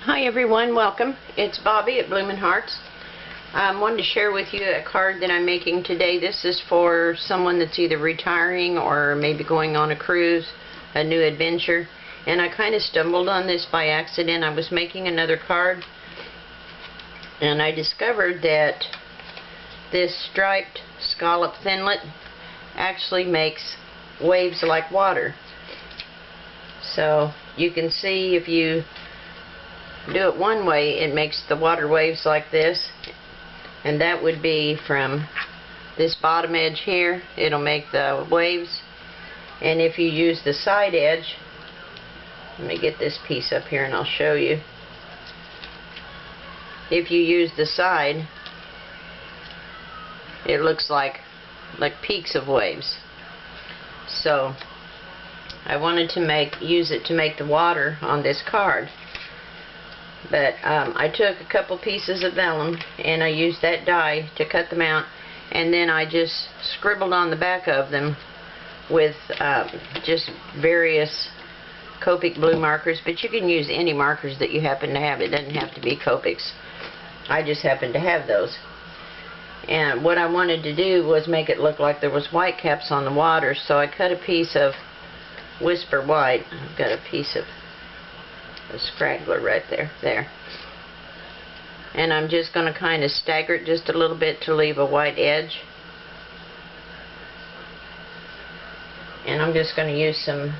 Hi everyone, welcome. It's Bobby at Bloomin' Hearts. I wanted to share with you a card that I'm making today. This is for someone that's either retiring or maybe going on a cruise, a new adventure. And I kind of stumbled on this by accident. I was making another card and I discovered that this striped scallop thinlet actually makes waves like water. So you can see if you do it one way, it makes the water waves like this, and that would be from this bottom edge here. It'll make the waves. And if you use the side edge, let me get this piece up here and I'll show you. If you use the side, it looks like peaks of waves. So I wanted to use it to make the water on this card. But I took a couple pieces of vellum and I used that die to cut them out, and then I just scribbled on the back of them with just various Copic blue markers, but you can use any markers that you happen to have. It doesn't have to be Copics. I just happen to have those. And what I wanted to do was make it look like there was white caps on the water, so I cut a piece of Whisper White. I've got a piece of a scraggler right there. And I'm just going to kind of stagger it just a little bit to leave a white edge. And I'm just going to use some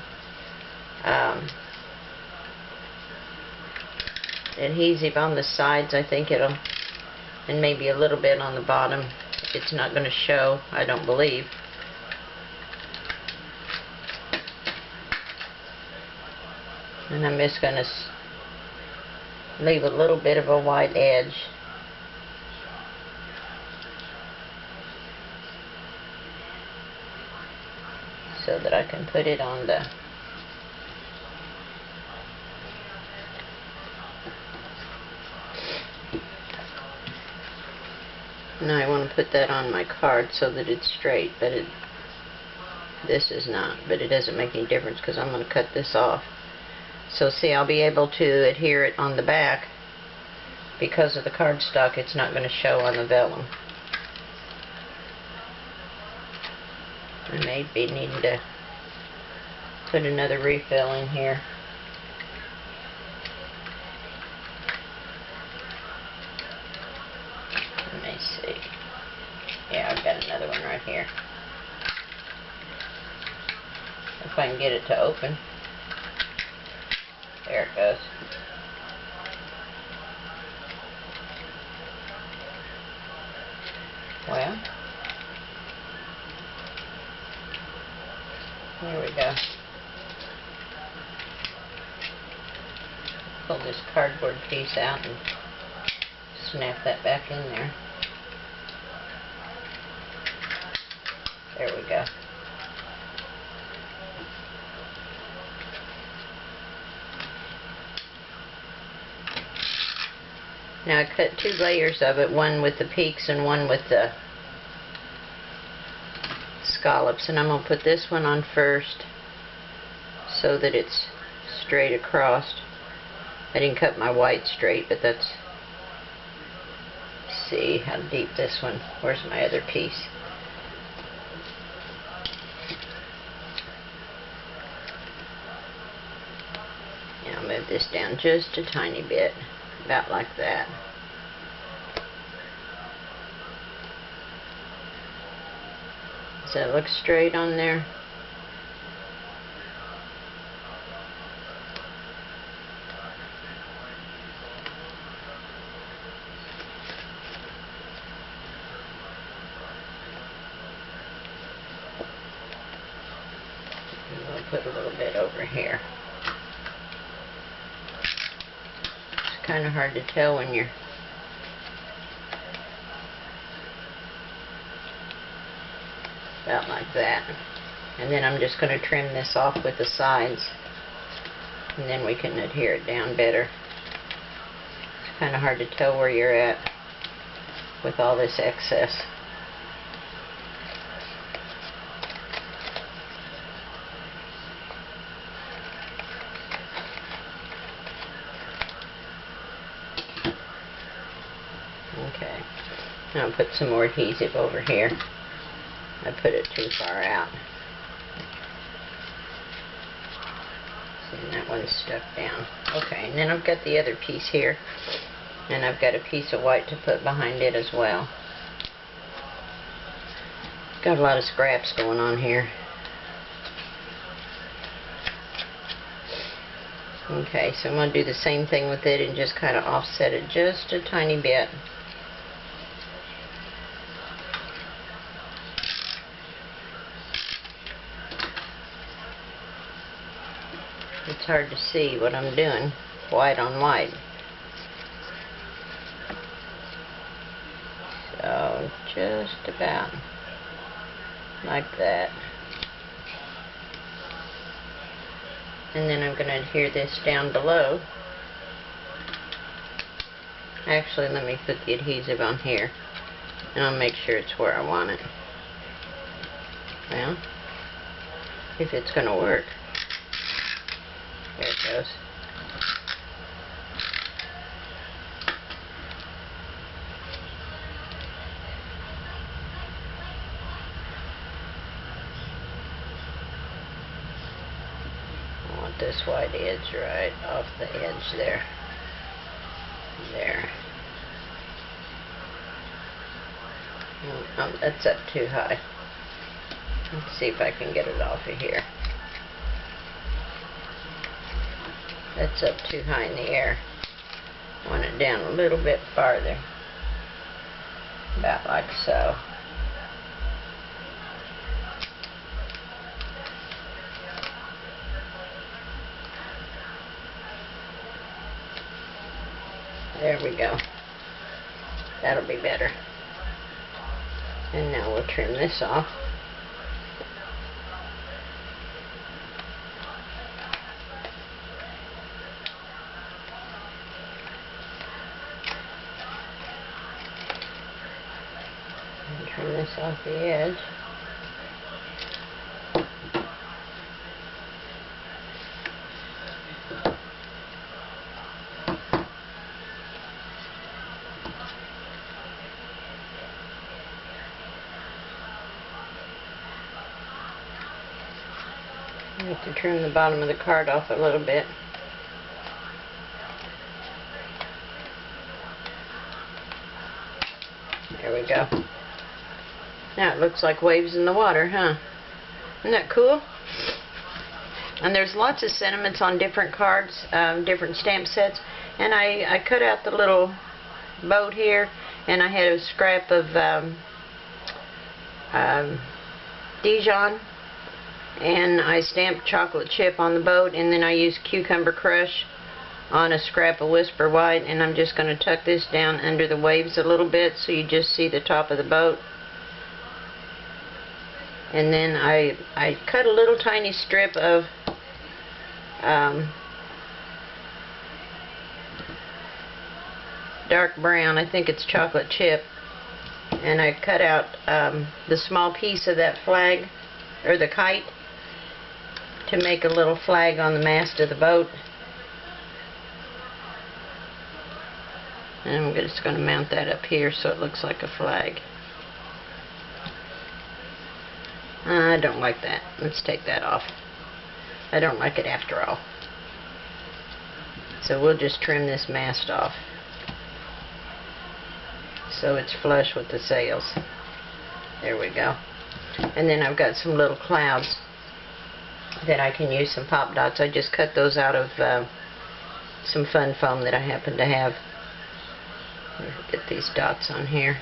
adhesive on the sides. I think it'll, and maybe a little bit on the bottom. It's not going to show, I don't believe. And I'm just going to leave a little bit of a white edge. So that I can put it on the now I want to put that on my card so that it's straight, but this is not, but it doesn't make any difference because I'm going to cut this off. So see, I'll be able to adhere it on the back. Because of the cardstock, it's not going to show on the vellum. I may be needing to put another refill in here. Let me see. Yeah, I've got another one right here. If I can get it to open. There it goes. Well, here we go. Pull this cardboard piece out and snap that back in there. There we go. Now I cut two layers of it, one with the peaks and one with the scallops, and I'm going to put this one on first so that it's straight across. I didn't cut my white straight, but that's, see how deep this one, where's my other piece? Now I'll move this down just a tiny bit. About like that. Does that look straight on there? I'll put a little bit over here. Kind of hard to tell when you're about like that. And then I'm just going to trim this off with the sides, and then we can adhere it down better. It's kind of hard to tell where you're at with all this excess. I'll put some more adhesive over here. I put it too far out. See, that one's stuck down. Okay, and then I've got the other piece here. And I've got a piece of white to put behind it as well. Got a lot of scraps going on here. Okay, so I'm going to do the same thing with it and just kind of offset it just a tiny bit. It's hard to see what I'm doing, white on white. So, just about like that. And then I'm going to adhere this down below. Actually, let me put the adhesive on here, and I'll make sure it's where I want it. Well, if it's going to work. There it goes. I want this white edge right off the edge there. There. Oh, that's up too high. Let's see if I can get it off of here. That's up too high in the air. I want it down a little bit farther. About like so. There we go. That'll be better. And now we'll trim this off. And trim this off the edge. I have to trim the bottom of the card off a little bit. There we go. Now it looks like waves in the water, huh? Isn't that cool? And there's lots of sentiments on different cards, different stamp sets. And I cut out the little boat here, and I had a scrap of Dijon. And I stamped chocolate chip on the boat, and then I used cucumber crush on a scrap of Whisper White, and I'm just going to tuck this down under the waves a little bit so you just see the top of the boat. And then I cut a little tiny strip of dark brown, I think it's chocolate chip, and I cut out the small piece of that flag, or the kite, to make a little flag on the mast of the boat. And I'm just going to mount that up here so it looks like a flag. I don't like that. Let's take that off. I don't like it after all. So we'll just trim this mast off so it's flush with the sails. There we go. And then I've got some little clouds that I can use some pop dots. I just cut those out of some fun foam that I happen to have. Get these dots on here,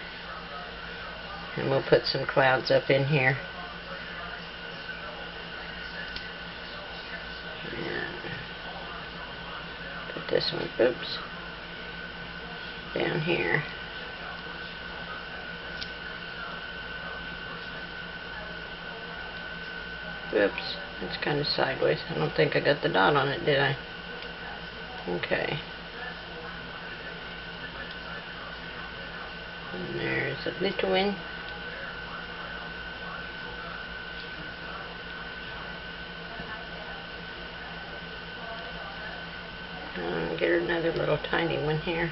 and we'll put some clouds up in here. And put this one, oops, down here. Oops, it's kind of sideways. I don't think I got the dot on it, did I? Okay. And there's a little one. Get another little tiny one here.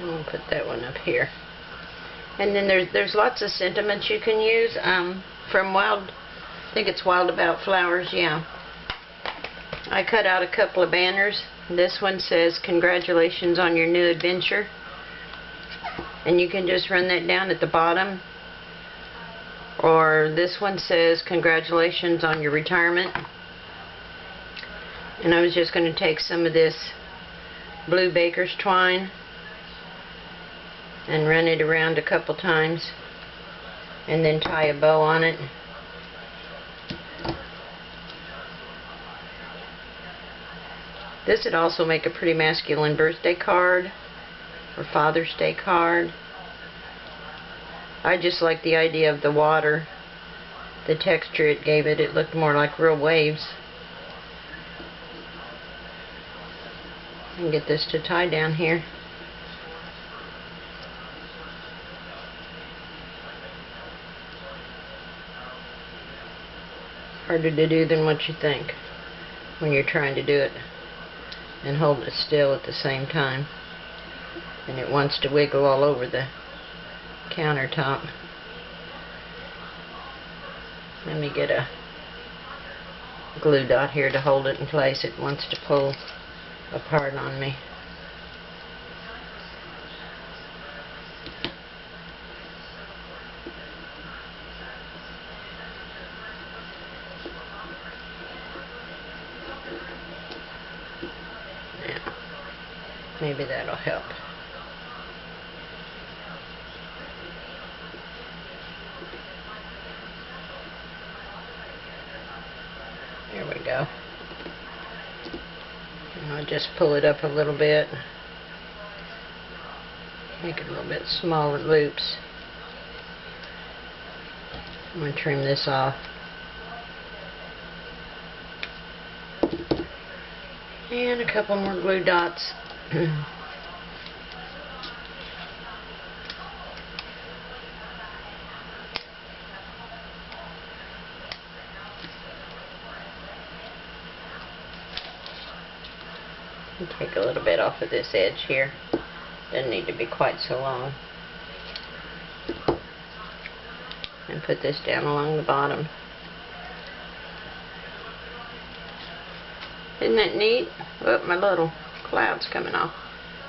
We'll put that one up here. And then there's lots of sentiments you can use from Wild, I think it's Wild About Flowers, yeah. I cut out a couple of banners. This one says, "Congratulations on your new adventure." And you can just run that down at the bottom. Or this one says, "Congratulations on your retirement." And I was just going to take some of this blue baker's twine and run it around a couple times and then tie a bow on it. This would also make a pretty masculine birthday card or Father's Day card. I just like the idea of the water, the texture it gave it. It looked more like real waves. I can get this to tie down here. Harder to do than what you think when you're trying to do it and hold it still at the same time. And it wants to wiggle all over the countertop. Let me get a glue dot here to hold it in place. It wants to pull apart on me. Now, maybe that'll help. There we go. And I'll just pull it up a little bit. Make it a little bit smaller loops. I'm going to trim this off. And a couple more glue dots. Take a little bit off of this edge here. Doesn't need to be quite so long. And put this down along the bottom. Isn't that neat? Oh, my little cloud's coming off.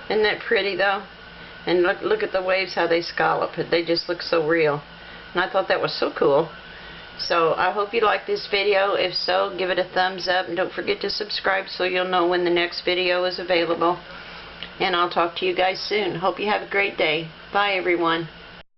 Isn't that pretty though? And look at the waves, how they scallop. They just look so real. And I thought that was so cool. So I hope you liked this video. If so, give it a thumbs up and don't forget to subscribe so you'll know when the next video is available. And I'll talk to you guys soon. Hope you have a great day. Bye everyone.